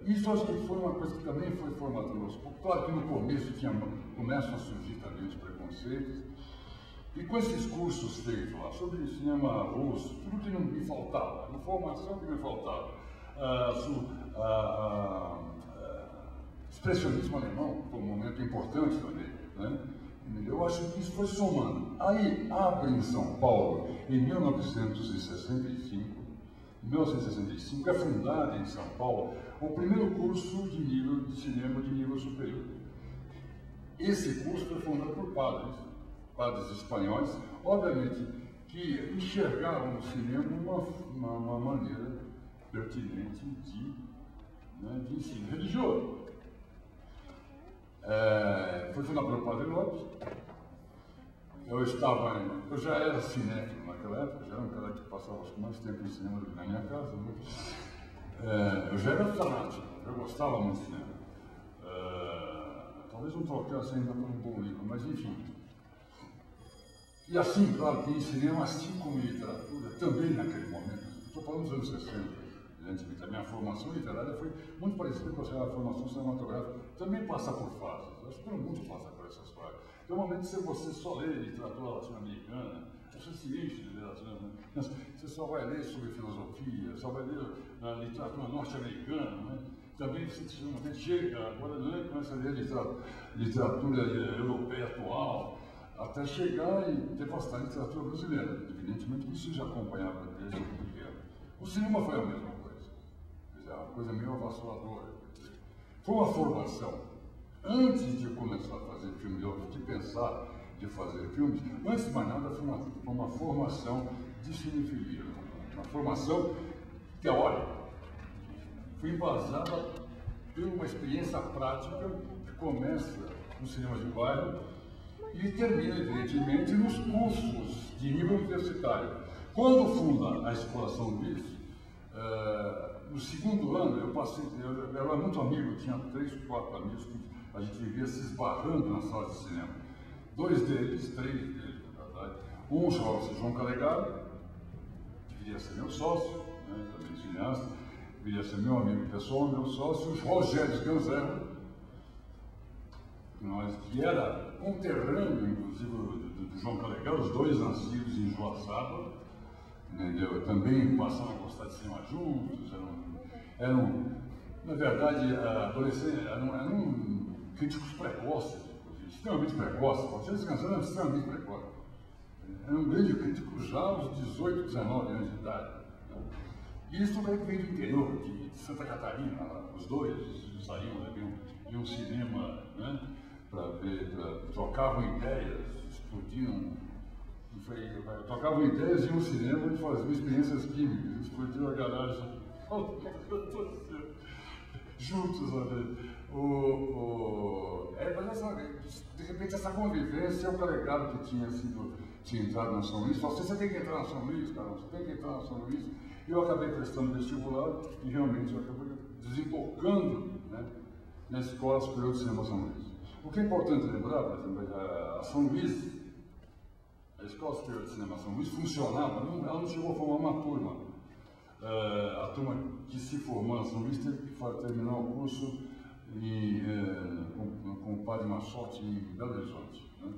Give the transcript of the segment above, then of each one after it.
Isso acho que foi uma coisa que também foi formatando aos poucos. Claro que no começo começam a surgir também os preconceitos. E com esses cursos feitos lá sobre cinema russo, tudo que não me faltava, informação que me faltava, expressionismo alemão foi um momento importante também, né? Eu acho que isso foi somando. Aí abre em São Paulo, em 1965, é fundado em São Paulo o primeiro curso de cinema de nível superior. Esse curso foi fundado por padres espanhóis, obviamente que enxergavam o cinema uma maneira pertinente de ensino religioso. Foi fundado pelo Padre Lopes. Eu já era cinéfilo naquela época, já era um cara que passava mais tempo em cinema do que na minha casa. Eu já era fanático, eu gostava muito de cinema. Talvez não trocasse ainda por um bom livro, mas enfim. E assim, claro, que em cinema, assim como em literatura, também naquele momento, estou falando dos anos 60, evidentemente, a minha formação literária foi muito parecida com a formação cinematográfica, também passa por fases, acho que todo mundo passa por essas fases. Tem um momento que você só lê literatura latino-americana, você se enche de literatura, você só vai ler sobre filosofia, só vai ler literatura norte-americana, né? Também você chega, agora começa a ler literatura europeia atual, até chegar e ter bastante literatura brasileira. Evidentemente que isso já acompanhava desde pequeno. O cinema foi a mesma coisa, uma coisa meio avassaladora. Foi uma formação. Antes de começar a fazer filme, de pensar de fazer filmes, antes de mais nada foi uma formação de cinefilia, uma formação teórica. Foi embasada por uma experiência prática que começa no cinema de bairro e termina, evidentemente, nos cursos de nível universitário. Quando funda a Escola São Luís, no segundo ano, eu era muito amigo, tinha 3, 4 amigos que a gente vivia se esbarrando na sala de cinema. 3 deles, na verdade. Um chamava-se João Calegari, que viria a ser meu sócio, né, também cineasta, viria a ser meu amigo pessoal, meu sócio, o Rogério Sganzerro, que era conterrâneo, inclusive, do João Calegari, os dois nascidos em Joaçaba, entendeu? Também passaram a gostar de cinema juntos, eram na verdade, adolescentes, eram críticos precoces, extremamente precoces. O Rogério Sganzerro era extremamente precoce. Era um grande crítico já aos 18, 19 anos de idade. E isso veio do interior, de Santa Catarina, os dois saíam, iam ao cinema, né, para ver, trocavam ideias, explodiam, trocavam ideias, iam ao cinema e faziam experiências químicas, explodiam a garagem. Juntos, mas de repente essa convivência, o Calegari que tinha entrado na São Luís, falou: você tem que entrar na São Luís, cara, você tem que entrar na São Luís. E eu acabei prestando vestibular e realmente eu acabei desembocando, né, na Escola Superior de Cinema São Luís. O que é importante lembrar, por exemplo, a São Luís, a Escola Superior de Cinema São Luís funcionava, ela não chegou a formar uma turma. A turma que se formou na São Luís teve que terminar o curso com o padre Massotti em Belo Horizonte, né?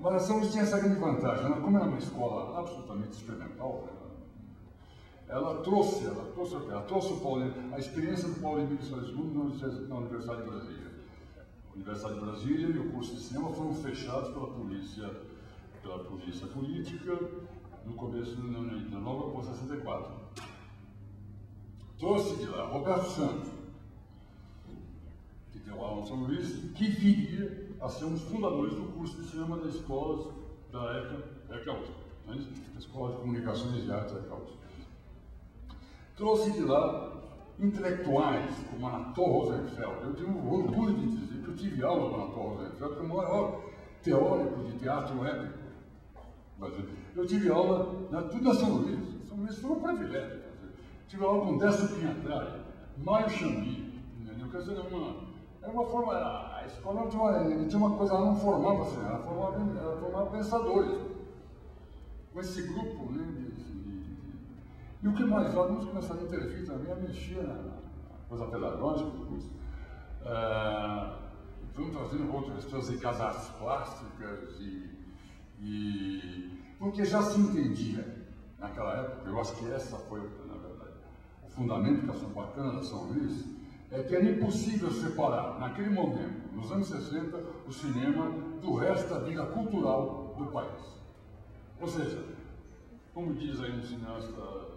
Mas a São Luís tinha essa grande vantagem, como era uma escola absolutamente experimental, ela trouxe a experiência do Paulo Emílio Salesmundo na Universidade de Brasília. A Universidade de Brasília e o curso de cinema foram fechados pela polícia política no começo logo após 64. Trouxe de lá Roberto Santos, que deu aula em São Luís, que viria a ser um dos fundadores do curso de cinema das escolas da ECA USP, né? Escola de Comunicações e Artes ECA USP. Trouxe de lá intelectuais como Anatol Rosenfeld. Eu tenho orgulho de dizer que eu tive aula com Anatol Rosenfeld, que é o maior teórico de teatro épico. Eu tive aula tudo na São Luís. São Luís foi um privilégio. Tive aula com Décio Pinhatrari, Mário Chambi, entendeu? Quer dizer, era uma forma, a escola tinha uma coisa, ela não formava assim, ela formava pensadores. Com esse grupo, né? E o que mais? Os alunos começaram a intervir também, a mexer coisa pedagógica, tudo isso. Estão trazendo outras pessoas em casas artes plásticas porque já se entendia naquela época, eu acho que essa foi, na verdade, o fundamento da Ação Bacana da São Luís, é que era impossível separar, naquele momento, nos anos 60, o cinema do resto da vida cultural do país. Ou seja, como diz aí um cineasta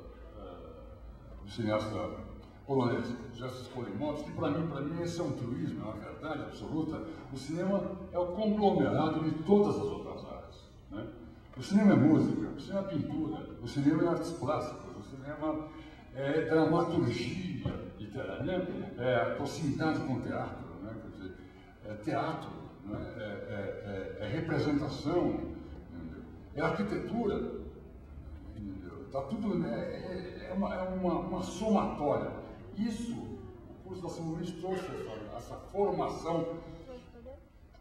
polonês, Jacek Skolimowski, que para mim esse é um truísmo, é uma verdade absoluta. O cinema é o conglomerado de todas as outras artes. Né? O cinema é música, o cinema é pintura, o cinema é artes plásticas, o cinema é dramaturgia literária, né? É proximidade com o teatro, né? Quer dizer, é teatro, né? É representação, entendeu? É arquitetura, entendeu? Tá tudo, é uma somatória. Isso, o curso da São Luís trouxe essa formação,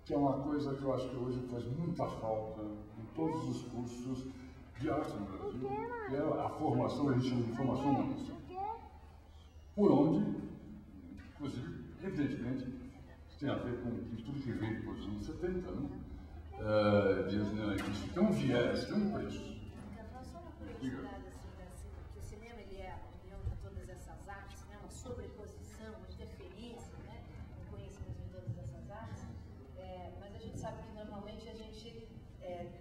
que é uma coisa que eu acho que hoje faz muita falta em todos os cursos de arte no Brasil, que é a formação, a gente chama de formação humanista. Por onde, inclusive, evidentemente, isso tem a ver com tudo que veio depois dos anos 70, né? Isso tem um viés, tem um preço. O cinema ele é a união de todas essas artes, né? Uma sobreposição, uma interferência, né? Um conhecimento de todas essas artes. Mas a gente sabe que normalmente a gente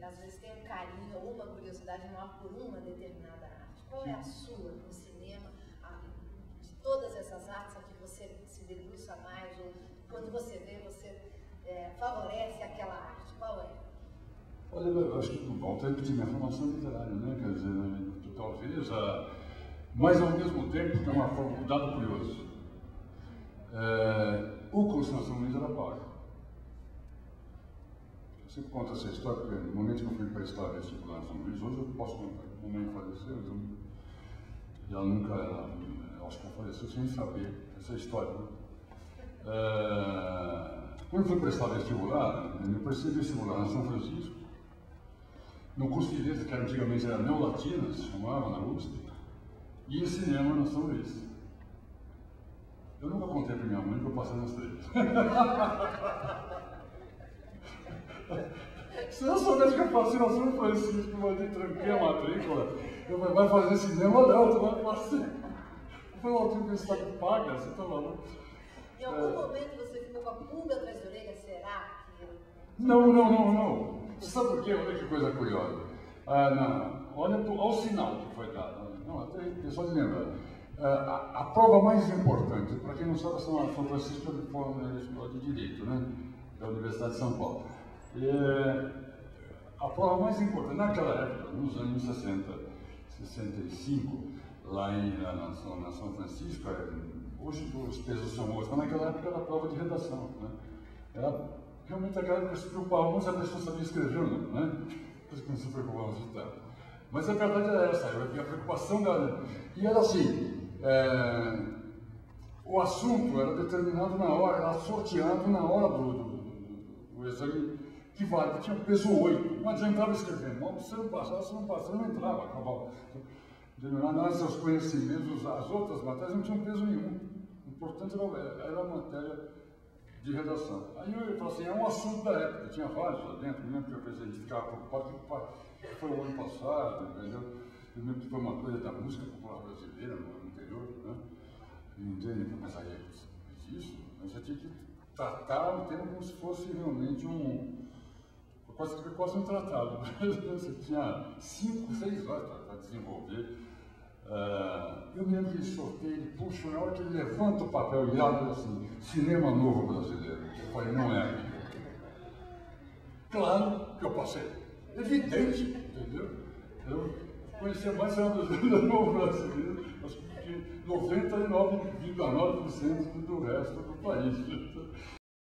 às vezes tem um carinho ou uma curiosidade maior por uma determinada arte. Qual é a sua no cinema, de todas essas artes a que você se debruça mais, ou quando você vê, você favorece aquela arte? Qual é? Olha, eu acho que volta a repetir minha formação literária, né? Quer dizer, talvez, mas ao mesmo tempo tem um dado curioso. O curso na São Luís era pago. Eu sempre conto essa história, porque no momento que eu fui prestar vestibular na São Luís, hoje eu posso contar, a minha mãe faleceu, então, e ela nunca, acho que ela faleceu sem saber essa história, né? Quando eu fui prestar vestibular, eu prestei vestibular na São Francisco, no curso de letras, que antigamente era Neolatina, se chamava, na USP, e em cinema na São Luís. Eu nunca contei para minha mãe que eu passei nas três. Se eu soubesse que eu passei na São Francisco, eu tranquei a matrícula, eu falei, vai fazer cinema? Não, tu vai passar. Eu falei, ó, tu está paga, você está maluco? Em algum momento você ficou com a pulga atrás da orelha, será que eu... Não. Você sabe por quê? Olha que coisa curiosa. Olha ao sinal que foi dado. Não, só de lembrar. A prova mais importante, para quem não sabe, a São Francisco foi uma escola de Direito, né? Da Universidade de São Paulo. A prova mais importante, naquela época, nos anos 60, 65, lá na São Francisco, hoje os pesos são outros, mas naquela época era a prova de redação, né? Era realmente aquela época que se preocupava muito se a pessoa sabia escrever ou não, né? Por isso que não se preocupava de ditado. Mas a verdade era essa, a preocupação da... E era assim, o assunto era determinado na hora, era sorteado na hora do exame, que vale, que tinha peso 8. Não adiantava escrever, não, se não passasse, não entrava, acabava. Análise aos conhecimentos, as outras matérias não tinham peso nenhum. O importante era a matéria de redação. Aí eu falei assim, é um assunto da época, tinha vários lá dentro, eu lembro que o presidente ficava preocupado, que foi o ano passado, entendeu? Eu lembro que foi uma coisa da música popular brasileira no interior, né? Entende? Mas aí isso, você tinha que tratar o tema como se fosse realmente quase um tratado. Você tinha 5, 6 horas para desenvolver. Eu lembro que ele sorteio, ele puxa, na hora que ele levanta o papel e abre assim, cinema novo brasileiro. Eu falei, não é aqui. Claro que eu passei. Evidente, entendeu? Eu conhecia mais cinema novo brasileiro, acho que 99,9% do resto do país.